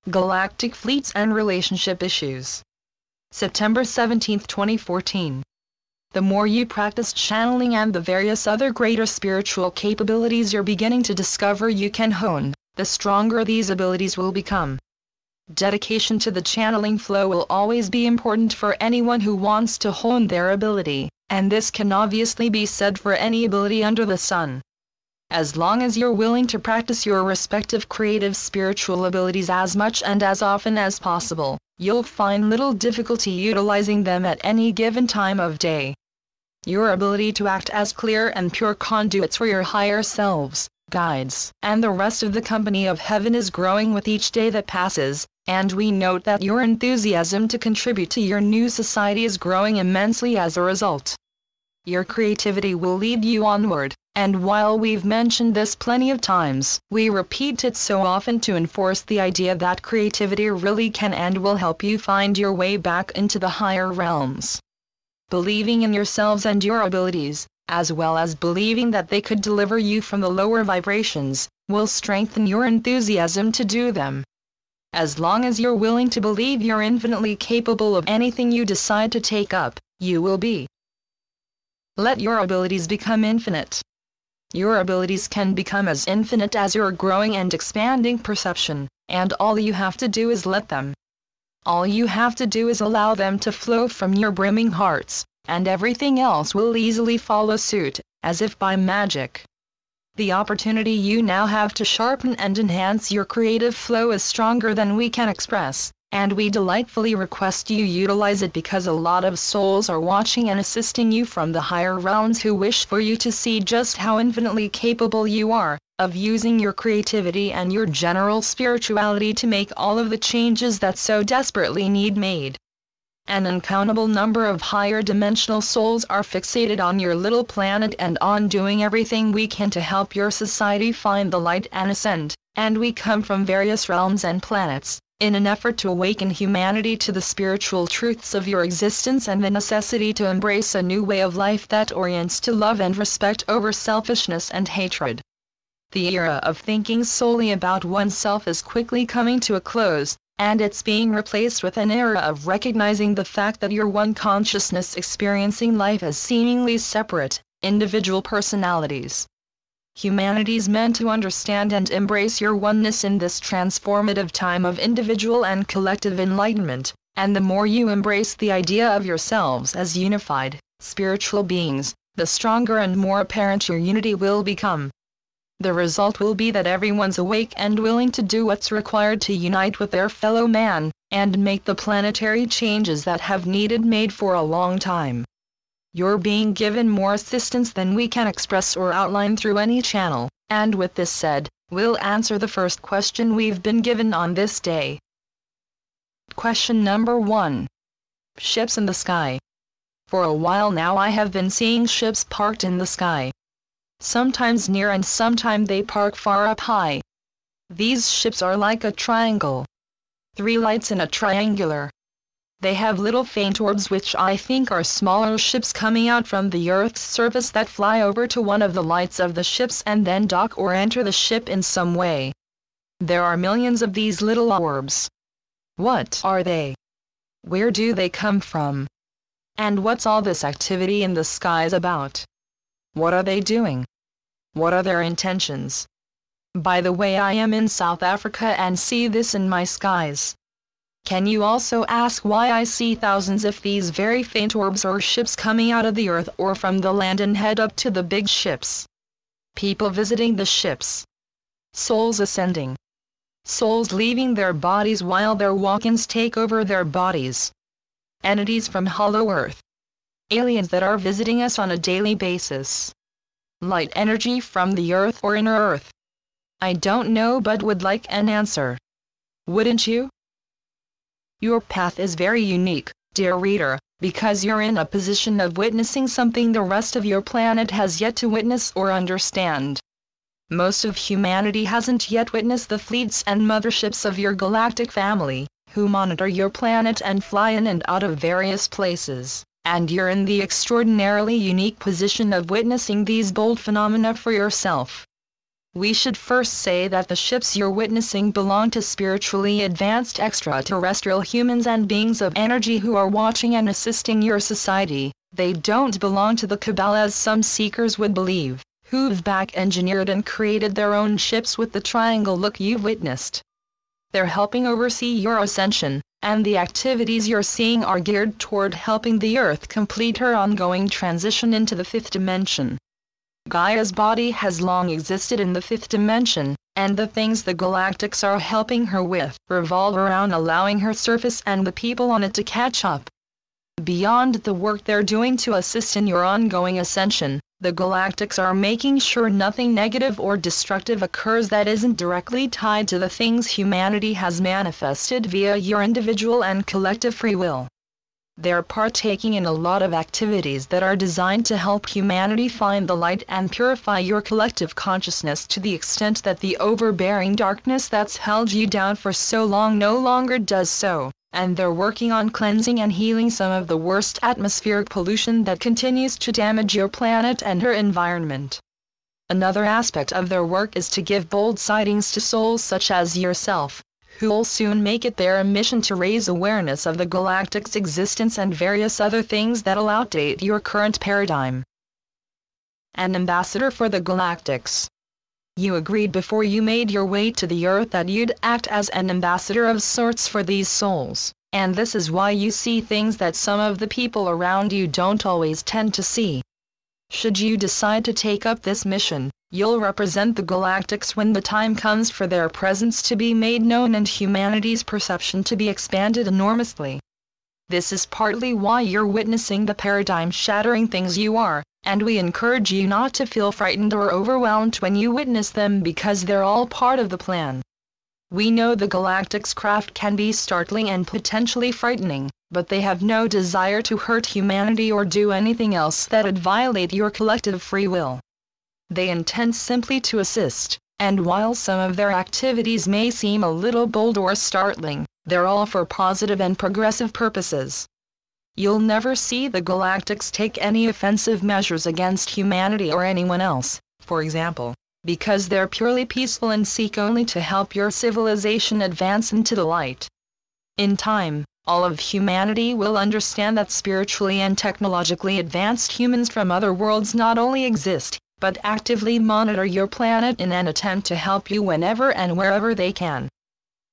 Galactic Fleets and Relationship Issues. September 17, 2014. The more you practice channeling and the various other greater spiritual capabilities you're beginning to discover you can hone, the stronger these abilities will become. Dedication to the channeling flow will always be important for anyone who wants to hone their ability, and this can obviously be said for any ability under the sun. As long as you're willing to practice your respective creative spiritual abilities as much and as often as possible, you'll find little difficulty utilizing them at any given time of day. Your ability to act as clear and pure conduits for your higher selves, guides, and the rest of the company of heaven is growing with each day that passes, and we note that your enthusiasm to contribute to your new society is growing immensely as a result. Your creativity will lead you onward, and while we've mentioned this plenty of times, we repeat it so often to enforce the idea that creativity really can and will help you find your way back into the higher realms. Believing in yourselves and your abilities, as well as believing that they could deliver you from the lower vibrations, will strengthen your enthusiasm to do them. As long as you're willing to believe you're infinitely capable of anything you decide to take up, you will be. Let your abilities become infinite. Your abilities can become as infinite as your growing and expanding perception, and all you have to do is let them. All you have to do is allow them to flow from your brimming hearts, and everything else will easily follow suit, as if by magic. The opportunity you now have to sharpen and enhance your creative flow is stronger than we can express, and we delightfully request you utilize it because a lot of souls are watching and assisting you from the higher realms who wish for you to see just how infinitely capable you are of using your creativity and your general spirituality to make all of the changes that so desperately need made. An uncountable number of higher dimensional souls are fixated on your little planet and on doing everything we can to help your society find the light and ascend, and we come from various realms and planets, in an effort to awaken humanity to the spiritual truths of your existence and the necessity to embrace a new way of life that orients to love and respect over selfishness and hatred. The era of thinking solely about oneself is quickly coming to a close, and it's being replaced with an era of recognizing the fact that you're one consciousness experiencing life as seemingly separate, individual personalities. Humanity's meant to understand and embrace your oneness in this transformative time of individual and collective enlightenment, and the more you embrace the idea of yourselves as unified, spiritual beings, the stronger and more apparent your unity will become. The result will be that everyone's awake and willing to do what's required to unite with their fellow man, and make the planetary changes that have needed made for a long time. You're being given more assistance than we can express or outline through any channel, and with this said, we'll answer the first question we've been given on this day. Question number 1. Ships in the sky. For a while now I have been seeing ships parked in the sky. Sometimes near and sometimes they park far up high. These ships are like a triangle. 3 lights in a triangular. They have little faint orbs which I think are smaller ships coming out from the Earth's surface that fly over to one of the lights of the ships and then dock or enter the ship in some way. There are millions of these little orbs. What are they? Where do they come from? And what's all this activity in the skies about? What are they doing? What are their intentions? By the way, I am in South Africa and see this in my skies. Can you also ask why I see thousands of these very faint orbs or ships coming out of the earth or from the land and head up to the big ships? People visiting the ships. Souls ascending. Souls leaving their bodies while their walk-ins take over their bodies. Entities from hollow earth. Aliens that are visiting us on a daily basis. Light energy from the earth or inner earth. I don't know but would like an answer. Wouldn't you? Your path is very unique, dear reader, because you're in a position of witnessing something the rest of your planet has yet to witness or understand. Most of humanity hasn't yet witnessed the fleets and motherships of your galactic family, who monitor your planet and fly in and out of various places, and you're in the extraordinarily unique position of witnessing these bold phenomena for yourself. We should first say that the ships you're witnessing belong to spiritually advanced extraterrestrial humans and beings of energy who are watching and assisting your society. They don't belong to the cabal as some seekers would believe, who've back-engineered and created their own ships with the triangle look you've witnessed. They're helping oversee your ascension, and the activities you're seeing are geared toward helping the Earth complete her ongoing transition into the fifth dimension. Gaia's body has long existed in the fifth dimension, and the things the Galactics are helping her with revolve around allowing her surface and the people on it to catch up. Beyond the work they're doing to assist in your ongoing ascension, the Galactics are making sure nothing negative or destructive occurs that isn't directly tied to the things humanity has manifested via your individual and collective free will. They're partaking in a lot of activities that are designed to help humanity find the light and purify your collective consciousness to the extent that the overbearing darkness that's held you down for so long no longer does so. And they're working on cleansing and healing some of the worst atmospheric pollution that continues to damage your planet and her environment. Another aspect of their work is to give bold sightings to souls such as yourself, who'll soon make it their mission to raise awareness of the Galactic's existence and various other things that'll outdate your current paradigm. An ambassador for the Galactics. You agreed before you made your way to the Earth that you'd act as an ambassador of sorts for these souls, and this is why you see things that some of the people around you don't always tend to see. Should you decide to take up this mission, you'll represent the Galactics when the time comes for their presence to be made known and humanity's perception to be expanded enormously. This is partly why you're witnessing the paradigm-shattering things you are, and we encourage you not to feel frightened or overwhelmed when you witness them because they're all part of the plan. We know the Galactic's craft can be startling and potentially frightening, but they have no desire to hurt humanity or do anything else that would violate your collective free will. They intend simply to assist, and while some of their activities may seem a little bold or startling, they're all for positive and progressive purposes. You'll never see the Galactics take any offensive measures against humanity or anyone else, for example, because they're purely peaceful and seek only to help your civilization advance into the light. In time, all of humanity will understand that spiritually and technologically advanced humans from other worlds not only exist, but actively monitor your planet in an attempt to help you whenever and wherever they can.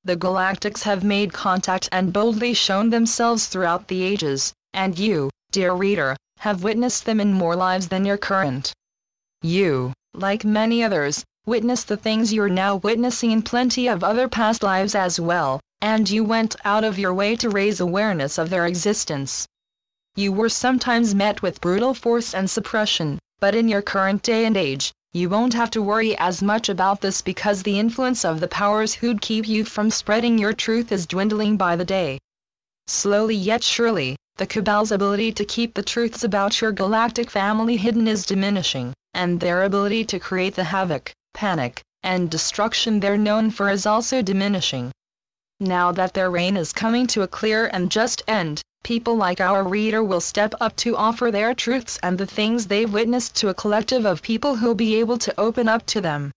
The Galactics have made contact and boldly shown themselves throughout the ages, and you, dear reader, have witnessed them in more lives than your current. You, like many others, witnessed the things you're now witnessing in plenty of other past lives as well, and you went out of your way to raise awareness of their existence. You were sometimes met with brutal force and suppression, but in your current day and age, you won't have to worry as much about this because the influence of the powers who'd keep you from spreading your truth is dwindling by the day. Slowly yet surely, the Cabal's ability to keep the truths about your galactic family hidden is diminishing, and their ability to create the havoc, panic, and destruction they're known for is also diminishing. Now that their reign is coming to a clear and just end, people like our reader will step up to offer their truths and the things they've witnessed to a collective of people who'll be able to open up to them.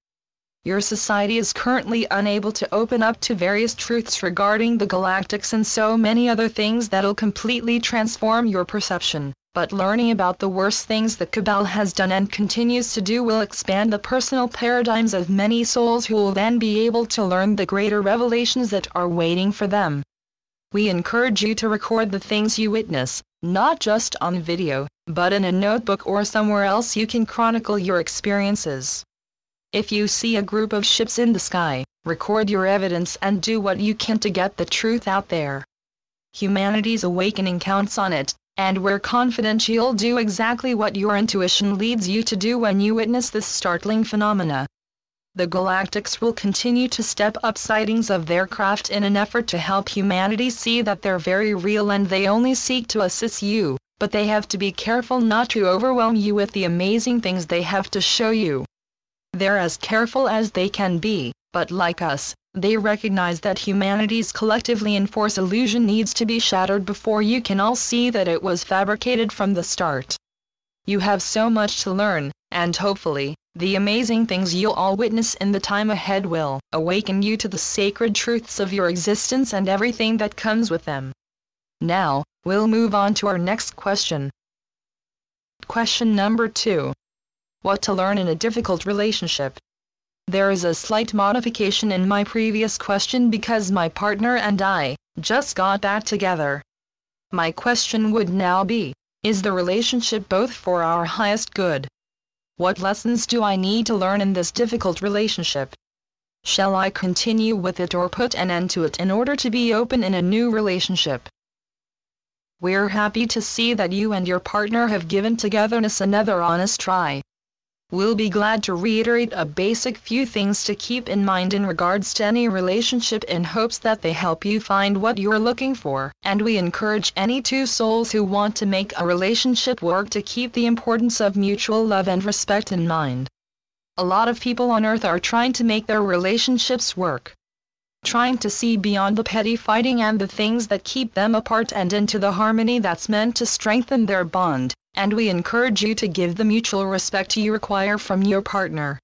Your society is currently unable to open up to various truths regarding the Galactics and so many other things that'll completely transform your perception, but learning about the worst things the Cabal has done and continues to do will expand the personal paradigms of many souls who will then be able to learn the greater revelations that are waiting for them. We encourage you to record the things you witness, not just on video, but in a notebook or somewhere else you can chronicle your experiences. If you see a group of ships in the sky, record your evidence and do what you can to get the truth out there. Humanity's awakening counts on it, and we're confident you'll do exactly what your intuition leads you to do when you witness this startling phenomena. The Galactics will continue to step up sightings of their craft in an effort to help humanity see that they're very real and they only seek to assist you, but they have to be careful not to overwhelm you with the amazing things they have to show you. They're as careful as they can be, but like us, they recognize that humanity's collectively enforced illusion needs to be shattered before you can all see that it was fabricated from the start. You have so much to learn, and hopefully, The amazing things you'll all witness in the time ahead will awaken you to the sacred truths of your existence and everything that comes with them. Now, we'll move on to our next question. Question number 2. What to learn in a difficult relationship? There is a slight modification in my previous question because my partner and I just got back together. My question would now be, is the relationship both for our highest good? What lessons do I need to learn in this difficult relationship? Shall I continue with it or put an end to it in order to be open in a new relationship? We're happy to see that you and your partner have given togetherness another honest try. We'll be glad to reiterate a basic few things to keep in mind in regards to any relationship in hopes that they help you find what you're looking for, and we encourage any two souls who want to make a relationship work to keep the importance of mutual love and respect in mind. A lot of people on earth are trying to make their relationships work, trying to see beyond the petty fighting and the things that keep them apart and into the harmony that's meant to strengthen their bond. And we encourage you to give the mutual respect you require from your partner.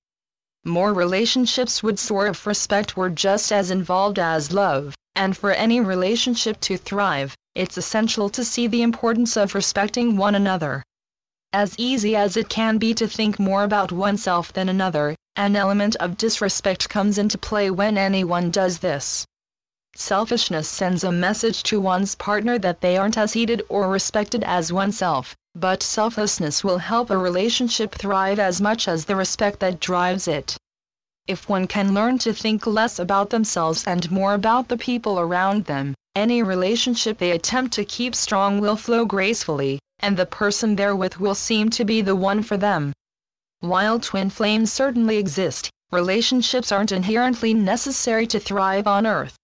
More relationships would soar if respect were just as involved as love, and for any relationship to thrive, it's essential to see the importance of respecting one another. As easy as it can be to think more about oneself than another, an element of disrespect comes into play when anyone does this. Selfishness sends a message to one's partner that they aren't as heeded or respected as oneself. But selflessness will help a relationship thrive as much as the respect that drives it. If one can learn to think less about themselves and more about the people around them, any relationship they attempt to keep strong will flow gracefully, and the person they're with will seem to be the one for them. While twin flames certainly exist, relationships aren't inherently necessary to thrive on Earth.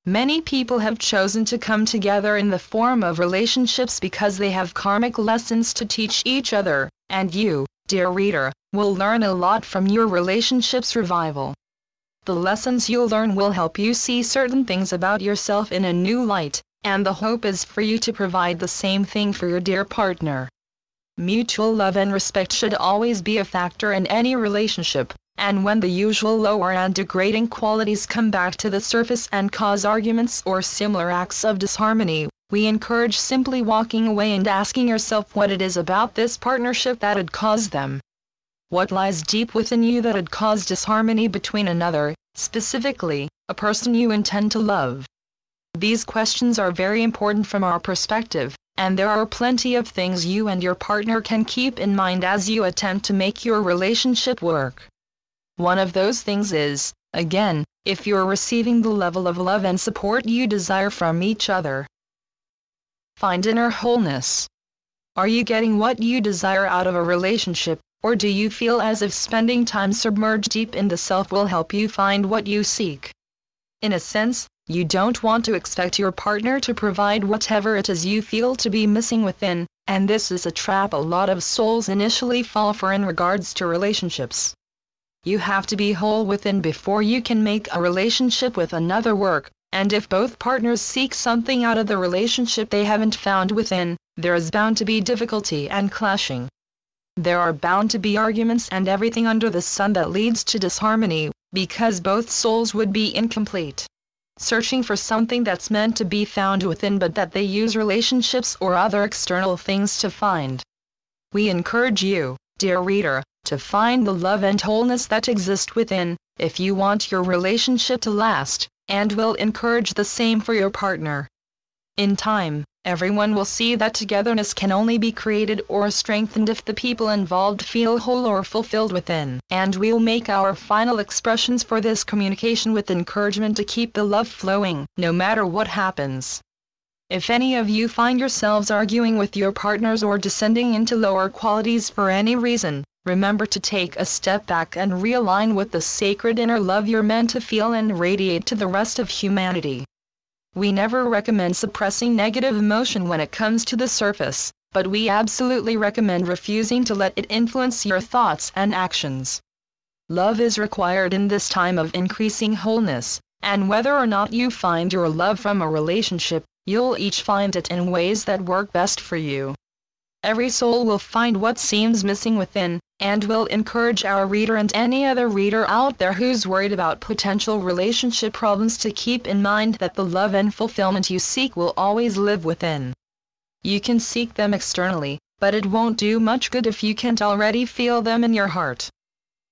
Many people have chosen to come together in the form of relationships because they have karmic lessons to teach each other, and you, dear reader, will learn a lot from your relationship's revival. The lessons you'll learn will help you see certain things about yourself in a new light, and the hope is for you to provide the same thing for your dear partner. Mutual love and respect should always be a factor in any relationship. And when the usual lower and degrading qualities come back to the surface and cause arguments or similar acts of disharmony, we encourage simply walking away and asking yourself what it is about this partnership that had caused them. What lies deep within you that had caused disharmony between another, specifically, a person you intend to love? These questions are very important from our perspective, and there are plenty of things you and your partner can keep in mind as you attempt to make your relationship work. One of those things is, again, if you're receiving the level of love and support you desire from each other. Find inner wholeness. Are you getting what you desire out of a relationship, or do you feel as if spending time submerged deep in the self will help you find what you seek? In a sense, you don't want to expect your partner to provide whatever it is you feel to be missing within, and this is a trap a lot of souls initially fall for in regards to relationships. You have to be whole within before you can make a relationship with another work, and if both partners seek something out of the relationship they haven't found within, there is bound to be difficulty and clashing. There are bound to be arguments and everything under the sun that leads to disharmony, because both souls would be incomplete, searching for something that's meant to be found within but that they use relationships or other external things to find. We encourage you, dear reader, to find the love and wholeness that exist within, if you want your relationship to last, and will encourage the same for your partner. In time, everyone will see that togetherness can only be created or strengthened if the people involved feel whole or fulfilled within, and we'll make our final expressions for this communication with encouragement to keep the love flowing, no matter what happens. If any of you find yourselves arguing with your partners or descending into lower qualities for any reason, remember to take a step back and realign with the sacred inner love you're meant to feel and radiate to the rest of humanity. We never recommend suppressing negative emotion when it comes to the surface, but we absolutely recommend refusing to let it influence your thoughts and actions. Love is required in this time of increasing wholeness, and whether or not you find your love from a relationship, you'll each find it in ways that work best for you. Every soul will find what seems missing within, and will encourage our reader and any other reader out there who's worried about potential relationship problems to keep in mind that the love and fulfillment you seek will always live within. You can seek them externally, but it won't do much good if you can't already feel them in your heart.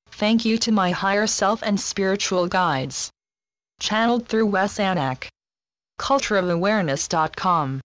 Thank you to my higher self and spiritual guides. Channeled through Wes Anak. cultureofawareness.com